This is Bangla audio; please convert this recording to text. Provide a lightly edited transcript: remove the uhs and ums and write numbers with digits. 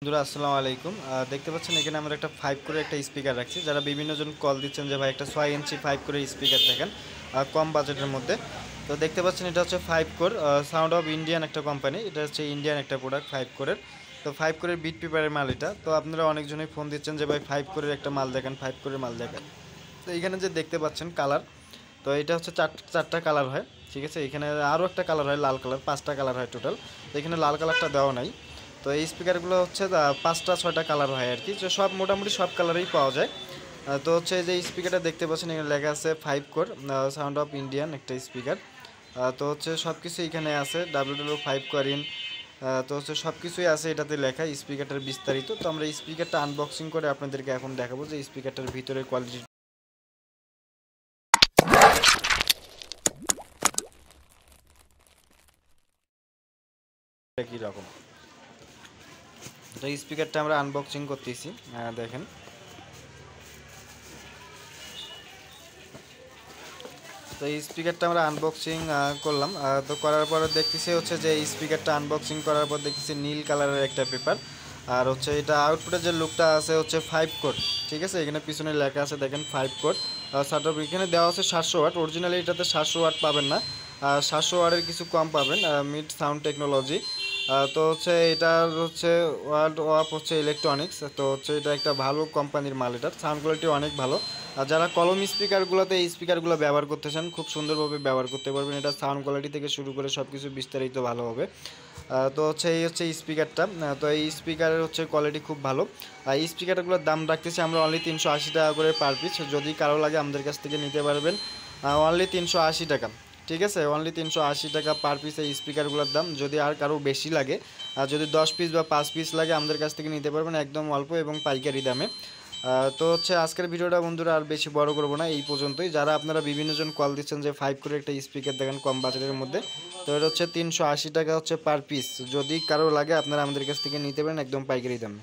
বন্ধুরা আসসালামু আলাইকুম। দেখতে পাচ্ছেন এখানে আমরা একটা 5 করে একটা স্পিকার রাখছি। যারা বিভিন্ন জন কল দিচ্ছেন যে ভাই একটা 6 ইঞ্চি 5 করে স্পিকার দেখেন কম বাজেটের মধ্যে। তো দেখতে পাচ্ছেন এটা হচ্ছে 5 কোর সাউন্ড অফ ইন্ডিয়ান একটা কোম্পানি। এটা হচ্ছে ইন্ডিয়ান একটা প্রোডাক্ট 5 কোরের। তো 5 কোরের বিট পেপারের মাল এটা। তো আপনারা অনেকজনই ফোন দিচ্ছেন যে ভাই 5 কোরের একটা মাল দেখেন, 5 কোরের মাল দেখেন। তো এখানে যে দেখতে পাচ্ছেন কালার, তো এটা হচ্ছে চারটা কালার হয়। ঠিক আছে, এখানে আরও একটা কালার হয় লাল কালার, 5টা কালার হয় টোটাল। তো এখানে লাল কালারটা দেওয়া নাই। তো এই স্পিকারগুলো হচ্ছে 5টা 6টা কালার হয় আর কি, যে সব মোটামুটি সব কালারেই পাওয়া যায়। তো হচ্ছে যে স্পিকারটা দেখতে পাচ্ছেন এখানে লেখা আছে 5 কোর সাউন্ড অফ ইন্ডিয়ান একটা স্পিকার। তো হচ্ছে সব কিছু এখানে আছে WW5 কোয়ারিন। তো হচ্ছে সব কিছুই আছে এটাতে লেখা, স্পিকারটার বিস্তারিত। তো আমরা স্পিকারটা আনবক্সিং করে আপনাদেরকে এখন দেখাবো যে স্পিকারটার ভিতরের কোয়ালিটি কী রকম। তো স্পিকারটা আমরা আনবক্সিং করতেছি, দেখেন। তো এই স্পিকারটা আমরা আনবক্সিং করলাম। তো করার পর দেখতেছি হচ্ছে যে এই স্পিকারটা আনবক্সিং করার পর দেখতেছি নীল কালারের একটা পেপার। আর হচ্ছে এটা আউটপুটের যে লুকটা আছে হচ্ছে 5 কোড। ঠিক আছে, এখানে পিছনে লেখা আছে দেখেন 5 কোড শাটার। এখানে দেওয়া আছে 700 ওয়াট। অরিজিনালি এটাতে 700 ওয়াট পাবেন না, 700 ওয়াটের কিছু কম পাবেন। Mid sound technology. তো হচ্ছে এটার হচ্ছে ওয়ার্ল্ড ওয়াপ হচ্ছে ইলেকট্রনিক্স। তো হচ্ছে এটা একটা ভালো কোম্পানির মাল, এটার সাউন্ড কোয়ালিটি অনেক ভালো। আর যারা কলম স্পিকারগুলোতে এই স্পিকারগুলো ব্যবহার করতে চান খুব সুন্দরভাবে ব্যবহার করতে পারবেন। এটা সাউন্ড কোয়ালিটি থেকে শুরু করে সব কিছু বিস্তারিত ভালো হবে। তো হচ্ছে এই হচ্ছে স্পিকারটা। তো এই স্পিকারের হচ্ছে কোয়ালিটি খুব ভালো। আর এই স্পিকারগুলোর দাম রাখতেছি আমরা অনলি 380 টাকা করে পার পিস। যদি কারো লাগে আমাদের কাছ থেকে নিতে পারবেন অনলি 380 টাকা। ঠিক আছে, অনলি 380 টাকা পার পিস এই স্পিকারগুলোর দাম। যদি আর কারো বেশি লাগে, আর যদি 10 পিস বা 5 পিস লাগে আমাদের কাছ থেকে নিতে পারবেন একদম অল্প এবং পাইকারি দামে। তো হচ্ছে আজকের ভিডিওটা বন্ধুরা আর বেশি বড় করবো না, এই পর্যন্তই। যারা আপনারা বিভিন্ন জন কল দিচ্ছেন যে 5 করে একটা স্পিকার দেখেন কম বাজেটের মধ্যে, তো এটা হচ্ছে 380 টাকা হচ্ছে পার পিস। যদি কারো লাগে আপনারা আমাদের কাছ থেকে নিতে পারেন একদম পাইকারি দামে।